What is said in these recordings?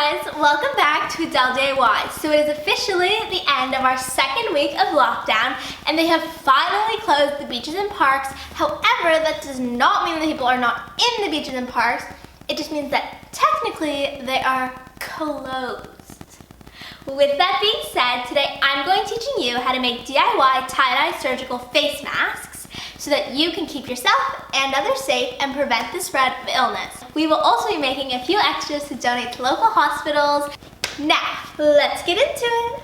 guys, welcome back to Adele DIY. So it is officially the end of our second week of lockdown and they have finally closed the beaches and parks. However, that does not mean that people are not in the beaches and parks. It just means that technically they are closed. With that being said, today I'm going to be teaching you how to make DIY tie-dye surgical face masks so that you can keep yourself and others safe and prevent the spread of illness. We will also be making a few extras to donate to local hospitals. Now, let's get into it.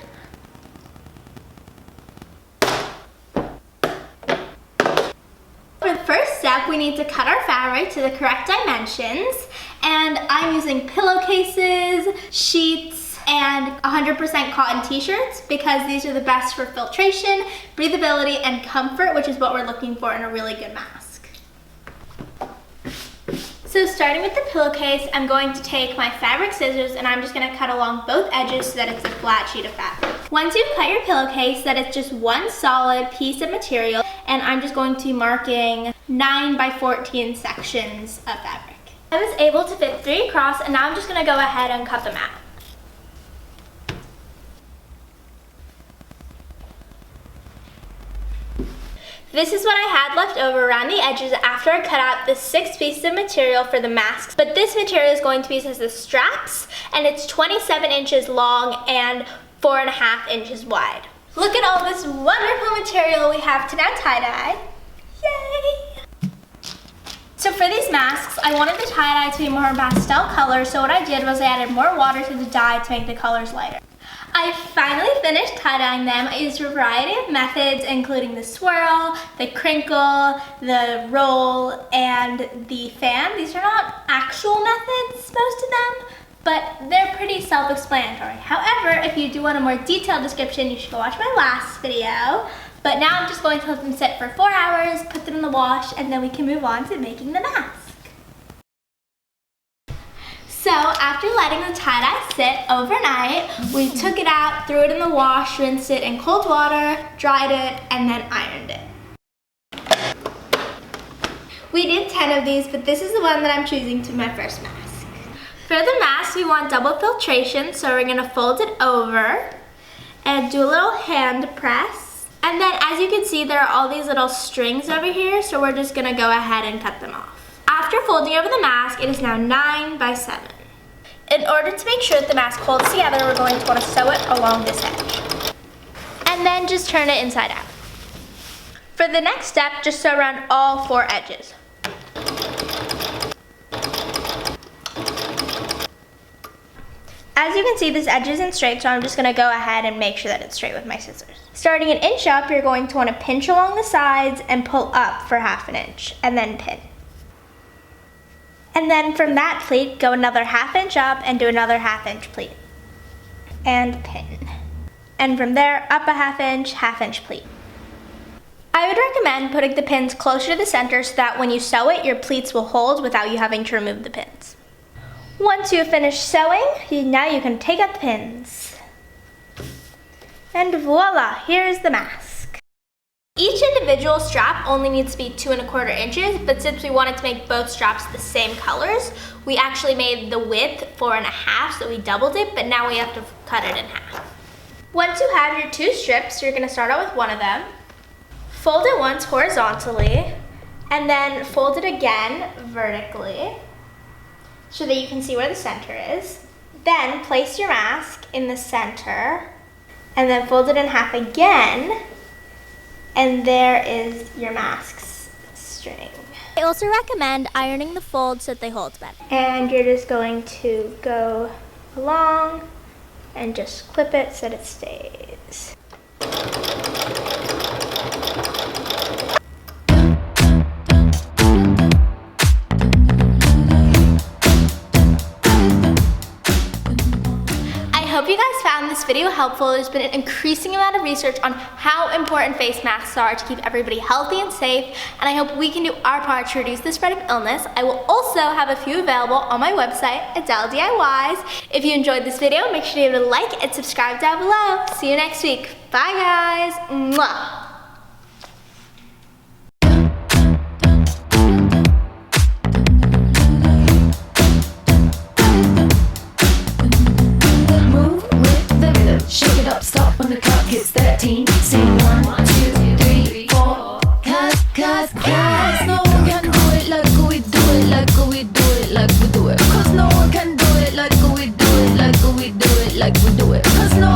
For the first step, we need to cut our fabric to the correct dimensions. And I'm using pillowcases, sheets, and 100% cotton t-shirts because these are the best for filtration, breathability, and comfort, which is what we're looking for in a really good mask. So starting with the pillowcase, I'm going to take my fabric scissors and I'm just going to cut along both edges so that it's a flat sheet of fabric. Once you've cut your pillowcase, that it's just one solid piece of material, and I'm just going to be marking 9 by 14 sections of fabric. I was able to fit 3 across, and now I'm just going to go ahead and cut them out. This is what I had left over around the edges after I cut out the 6 pieces of material for the masks. But this material is going to be used as the straps, and it's 27 inches long and 4.5 inches wide. Look at all this wonderful material we have to now tie-dye. Yay! So for these masks, I wanted the tie-dye to be more pastel color, so what I did was I added more water to the dye to make the colors lighter. I finally finished tie-dyeing them. I used a variety of methods, including the swirl, the crinkle, the roll, and the fan. These are not actual methods, most of them, but they're pretty self-explanatory. However, if you do want a more detailed description, you should go watch my last video. But now I'm just going to let them sit for 4 hours, put them in the wash, and then we can move on to making the mask. So after letting the tie-dye sit overnight, we took it out, threw it in the wash, rinsed it in cold water, dried it, and then ironed it. We did 10 of these, but this is the one that I'm choosing to be my first mask. For the mask, we want double filtration, so we're gonna fold it over and do a little hand press. And then as you can see, there are all these little strings over here, so we're just gonna go ahead and cut them off. After folding over the mask, it is now 9 by 7. In order to make sure that the mask holds together, we're going to want to sew it along this edge. And then just turn it inside out. For the next step, just sew around all 4 edges. As you can see, this edge isn't straight, so I'm just going to go ahead and make sure that it's straight with my scissors. Starting an inch up, you're going to want to pinch along the sides and pull up for 1/2 inch, and then pin. And then from that pleat, go another 1/2 inch up and do another 1/2 inch pleat. And pin. And from there, up a 1/2 inch, 1/2 inch pleat. I would recommend putting the pins closer to the center so that when you sew it, your pleats will hold without you having to remove the pins. Once you have finished sewing, now you can take out the pins. And voila, here is the mask. Each individual strap only needs to be 2 1/4 inches, but since we wanted to make both straps the same colors, we actually made the width 4 1/2, so we doubled it, but now we have to cut it in half. Once you have your 2 strips, you're gonna start out with one of them, fold it once horizontally, and then fold it again vertically, so that you can see where the center is. Then place your mask in the center, and then fold it in half again, and there is your mask's string. I also recommend ironing the folds so that they hold better. And you're just going to go along and just clip it so that it stays. I hope you guys found this video helpful. There's been an increasing amount of research on how important face masks are to keep everybody healthy and safe, and I hope we can do our part to reduce the spread of illness. I will also have a few available on my website, Adele DIYs. If you enjoyed this video, make sure to give it a like and subscribe down below. See you next week. Bye guys. Mwah. stop when the clock hits 13. Sing 1, 2, 3, 4. Cause no one can do it like we do it, like we do it, like we do it. Cause no one can do it like we do it, like we do it, like we do it. Cause no